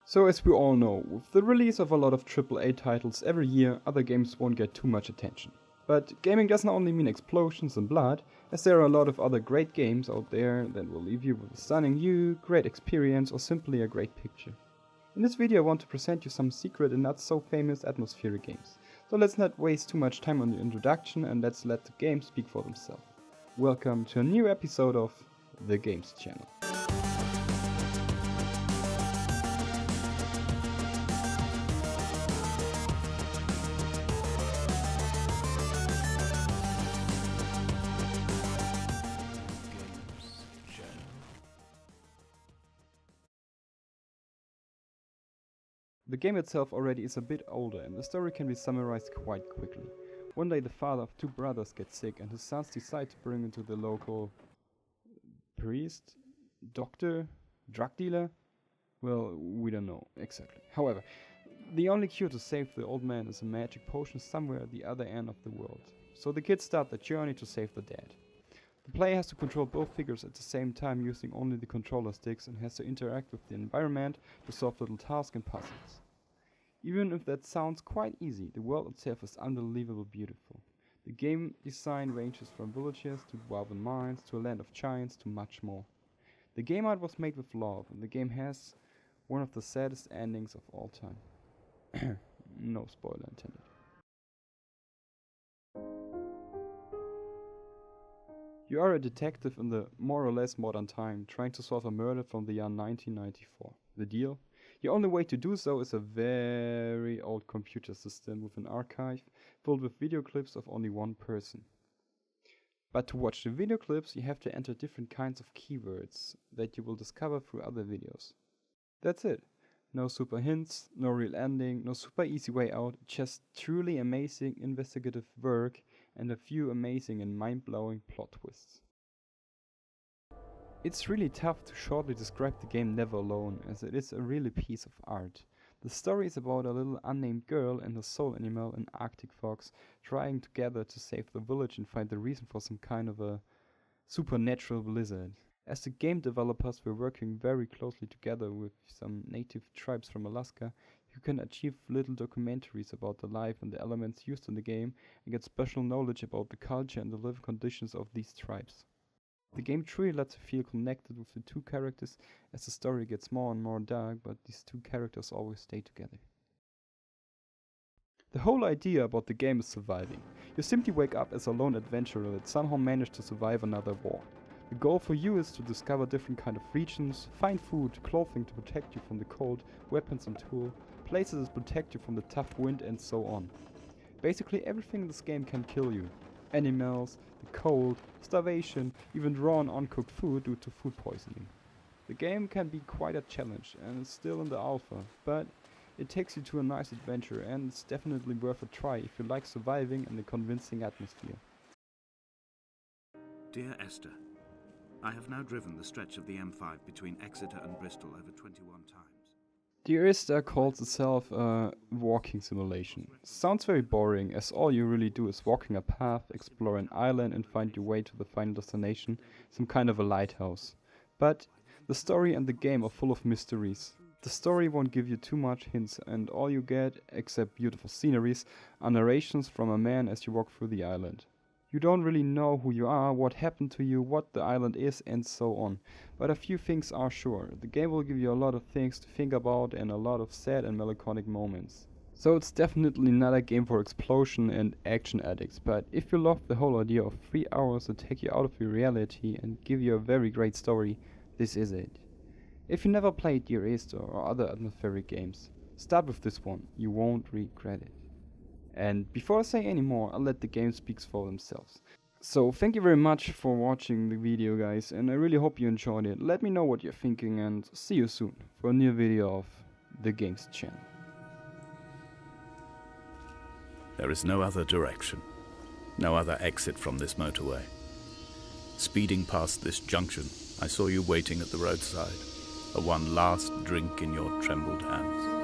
So as we all know, with the release of a lot of AAA titles every year, other games won't get too much attention. But gaming doesn't only mean explosions and blood, as there are a lot of other great games out there that will leave you with a stunning view, great experience or simply a great picture. In this video I want to present you some secret and not so famous atmospheric games. So let's not waste too much time on the introduction and let's let the games speak for themselves. Welcome to a new episode of The Games Channel. The game itself already is a bit older and the story can be summarized quite quickly. One day the father of two brothers gets sick and his sons decide to bring him to the local priest, doctor, drug dealer? Well, we don't know exactly. However, the only cure to save the old man is a magic potion somewhere at the other end of the world. So the kids start their journey to save the dead. The player has to control both figures at the same time using only the controller sticks and has to interact with the environment to solve little tasks and puzzles. Even if that sounds quite easy, the world itself is unbelievably beautiful. The game design ranges from villages to woven mines to a land of giants to much more. The game art was made with love and the game has one of the saddest endings of all time. No spoiler intended. You are a detective in the more or less modern time, trying to solve a murder from the year 1994. The deal? Your only way to do so is a very old computer system with an archive filled with video clips of only one person. But to watch the video clips, you have to enter different kinds of keywords that you will discover through other videos. That's it. No super hints, no real ending, no super easy way out, just truly amazing investigative work and a few amazing and mind-blowing plot twists. It's really tough to shortly describe the game Never Alone, as it is a really piece of art. The story is about a little unnamed girl and a soul animal, an Arctic fox, trying together to save the village and find the reason for some kind of a supernatural blizzard. As the game developers were working very closely together with some native tribes from Alaska, you can achieve little documentaries about the life and the elements used in the game and get special knowledge about the culture and the living conditions of these tribes. The game truly lets you feel connected with the two characters as the story gets more and more dark, but these two characters always stay together. The whole idea about the game is surviving. You simply wake up as a lone adventurer that somehow managed to survive another war. The goal for you is to discover different kind of regions, find food, clothing to protect you from the cold, weapons and tools, places to protect you from the tough wind and so on. Basically everything in this game can kill you. Animals, the cold, starvation, even raw and uncooked food due to food poisoning. The game can be quite a challenge and it's still in the alpha, but it takes you to a nice adventure and it's definitely worth a try if you like surviving in a convincing atmosphere. Dear Esther, I have now driven the stretch of the M5 between Exeter and Bristol over 21 times. The Arista calls itself a walking simulation. Sounds very boring, as all you really do is walking a path, explore an island and find your way to the final destination, some kind of a lighthouse. But the story and the game are full of mysteries. The story won't give you too much hints and all you get, except beautiful sceneries, are narrations from a man as you walk through the island. You don't really know who you are, what happened to you, what the island is and so on. But a few things are sure. The game will give you a lot of things to think about and a lot of sad and melancholic moments. So it's definitely not a game for explosion and action addicts, but if you love the whole idea of 3 hours to take you out of your reality and give you a very great story, this is it. If you never played Dear Esther or other atmospheric games, start with this one, you won't regret it. And before I say any more, I'll let the game speak for themselves. So thank you very much for watching the video guys and I really hope you enjoyed it. Let me know what you're thinking and see you soon for a new video of The Games Channel. There is no other direction, no other exit from this motorway. Speeding past this junction, I saw you waiting at the roadside, a one last drink in your trembled hands.